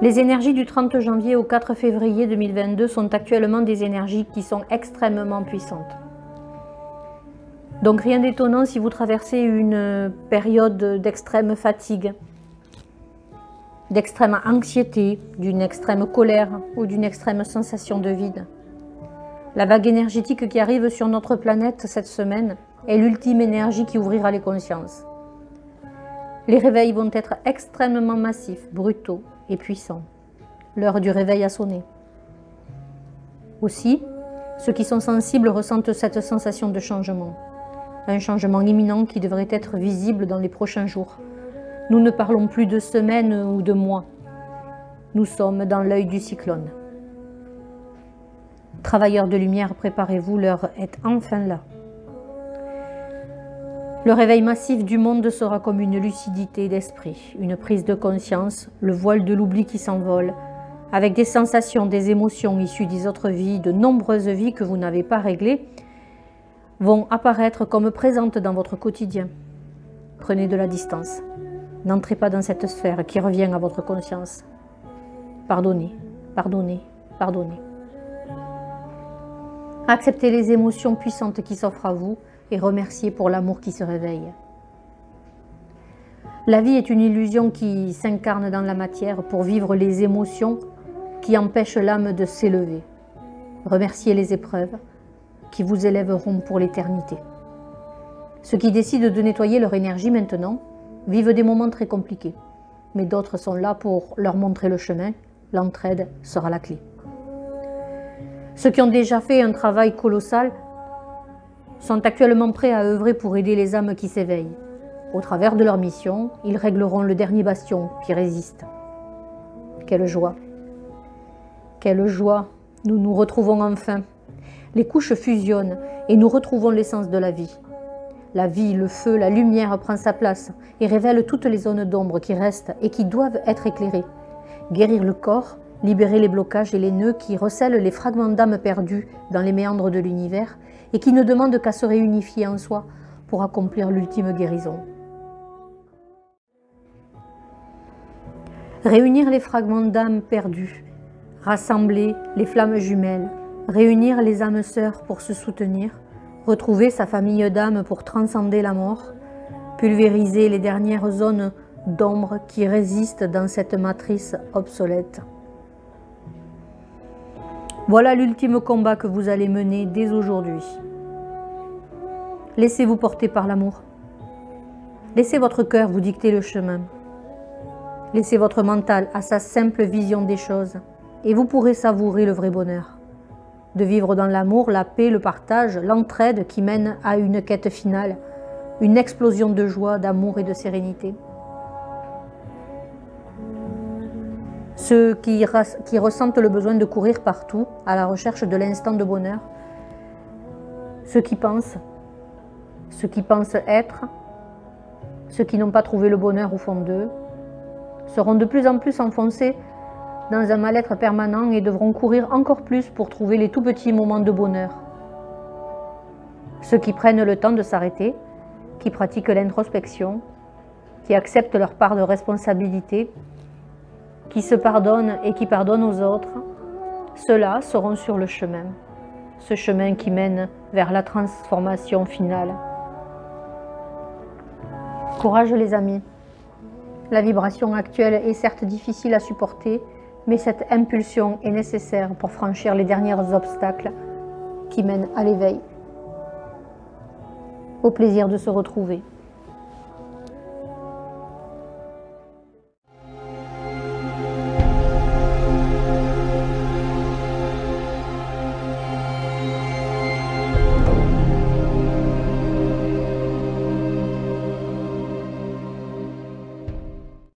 Les énergies du 30 janvier au 4 février 2022 sont actuellement des énergies qui sont extrêmement puissantes. Donc rien d'étonnant si vous traversez une période d'extrême fatigue, d'extrême anxiété, d'une extrême colère ou d'une extrême sensation de vide. La vague énergétique qui arrive sur notre planète cette semaine est l'ultime énergie qui ouvrira les consciences. Les réveils vont être extrêmement massifs, brutaux et puissants. L'heure du réveil a sonné. Aussi, ceux qui sont sensibles ressentent cette sensation de changement. Un changement imminent qui devrait être visible dans les prochains jours. Nous ne parlons plus de semaines ou de mois. Nous sommes dans l'œil du cyclone. Travailleurs de lumière, préparez-vous, l'heure est enfin là. Le réveil massif du monde sera comme une lucidité d'esprit, une prise de conscience, le voile de l'oubli qui s'envole, avec des sensations, des émotions issues des autres vies, de nombreuses vies que vous n'avez pas réglées, vont apparaître comme présentes dans votre quotidien. Prenez de la distance. N'entrez pas dans cette sphère qui revient à votre conscience. Pardonnez, pardonnez, pardonnez. Acceptez les émotions puissantes qui s'offrent à vous et remerciez pour l'amour qui se réveille. La vie est une illusion qui s'incarne dans la matière pour vivre les émotions qui empêchent l'âme de s'élever. Remerciez les épreuves qui vous élèveront pour l'éternité. Ceux qui décident de nettoyer leur énergie maintenant vivent des moments très compliqués, mais d'autres sont là pour leur montrer le chemin. L'entraide sera la clé. Ceux qui ont déjà fait un travail colossal sont actuellement prêts à œuvrer pour aider les âmes qui s'éveillent. Au travers de leur mission, ils régleront le dernier bastion qui résiste. Quelle joie! Quelle joie! Nous nous retrouvons enfin. Les couches fusionnent et nous retrouvons l'essence de la vie. La vie, le feu, la lumière prend sa place et révèle toutes les zones d'ombre qui restent et qui doivent être éclairées. Guérir le corps, libérer les blocages et les nœuds qui recèlent les fragments d'âme perdus dans les méandres de l'univers et qui ne demandent qu'à se réunifier en soi pour accomplir l'ultime guérison. Réunir les fragments d'âme perdus, rassembler les flammes jumelles, réunir les âmes sœurs pour se soutenir, retrouver sa famille d'âmes pour transcender la mort, pulvériser les dernières zones d'ombre qui résistent dans cette matrice obsolète. Voilà l'ultime combat que vous allez mener dès aujourd'hui. Laissez-vous porter par l'amour. Laissez votre cœur vous dicter le chemin. Laissez votre mental à sa simple vision des choses et vous pourrez savourer le vrai bonheur. De vivre dans l'amour, la paix, le partage, l'entraide qui mène à une quête finale, une explosion de joie, d'amour et de sérénité. Ceux qui ressentent le besoin de courir partout à la recherche de l'instant de bonheur, ceux qui pensent être, ceux qui n'ont pas trouvé le bonheur au fond d'eux, seront de plus en plus enfoncés dans un mal-être permanent et devront courir encore plus pour trouver les tout petits moments de bonheur. Ceux qui prennent le temps de s'arrêter, qui pratiquent l'introspection, qui acceptent leur part de responsabilité, qui se pardonnent et qui pardonnent aux autres, ceux-là seront sur le chemin, ce chemin qui mène vers la transformation finale. Courage les amis. La vibration actuelle est certes difficile à supporter, mais cette impulsion est nécessaire pour franchir les derniers obstacles qui mènent à l'éveil. Au plaisir de se retrouver.